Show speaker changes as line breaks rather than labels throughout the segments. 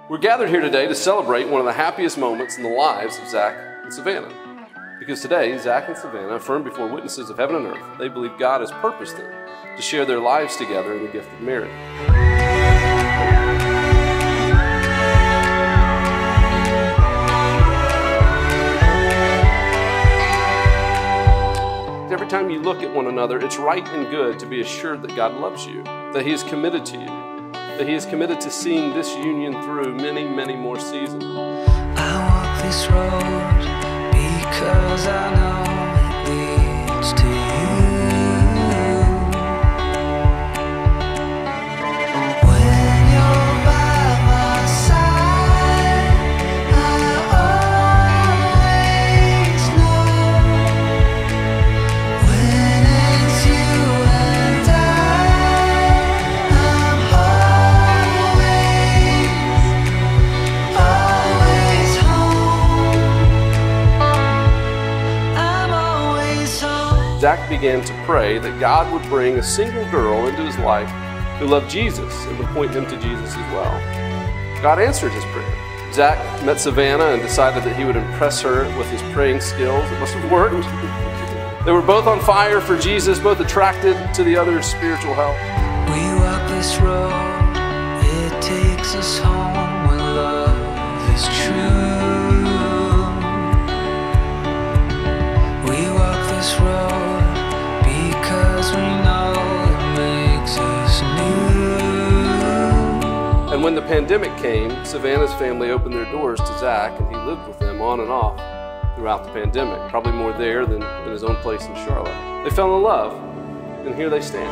We're gathered here today to celebrate one of the happiest moments in the lives of Zach and Savannah. Because today, Zach and Savannah affirm before witnesses of heaven and earth they believe God has purposed them to share their lives together in the gift of marriage. Every time you look at one another, it's right and good to be assured that God loves you, that He is committed to you, that He is committed to seeing this union through many, many more seasons.
I walk this road because I know it leads to you. When you're by my side, I always know. When it's you and I'm always home.
Zach began to pray that God would bring a single girl into his life who loved Jesus and would point him to Jesus as well. God answered his prayer. Zach met Savannah and decided that he would impress her with his praying skills. It must have worked. They were both on fire for Jesus, both attracted to the other's spiritual help.
We walk this road, it takes us home when love is true. We walk this road because we know it makes us new.
And when the pandemic came, Savannah's family opened their doors to Zach, and he lived with them on and off throughout the pandemic, probably more there than in his own place in Charlotte. They fell in love, and here they stand.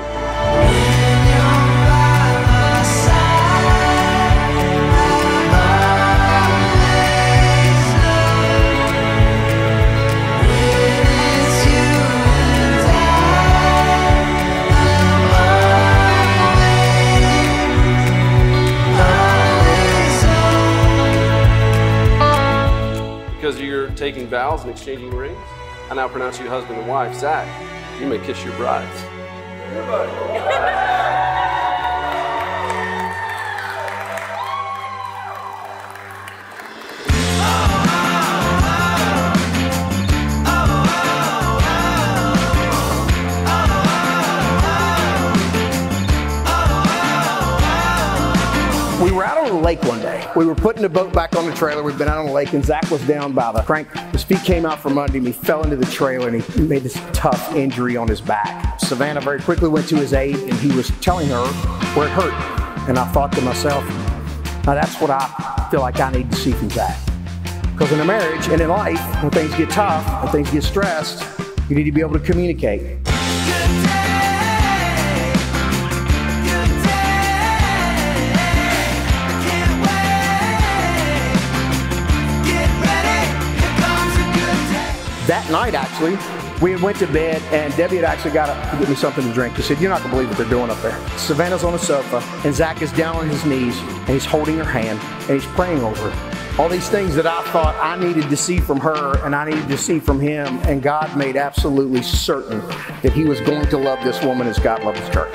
Because you're taking vows and exchanging rings, I now pronounce you husband and wife. Zach, you may kiss your brides.
We were out on the lake one day. We were putting the boat back on the trailer. We've been out on the lake, and Zach was down by the crank. His feet came out from under him. He fell into the trailer, and he made this tough injury on his back. Savannah very quickly went to his aid, and he was telling her where it hurt. And I thought to myself, now that's what I feel like I need to see from Zach. Because in a marriage and in life, when things get tough and things get stressed, you need to be able to communicate. That night, actually, we went to bed, and Debbie had actually got up to get me something to drink. She said, "You're not going to believe what they're doing up there." Savannah's on the sofa, and Zach is down on his knees, and he's holding her hand, and he's praying over her. All these things that I thought I needed to see from her, and I needed to see from him, and God made absolutely certain that he was going to love this woman as God loved his church.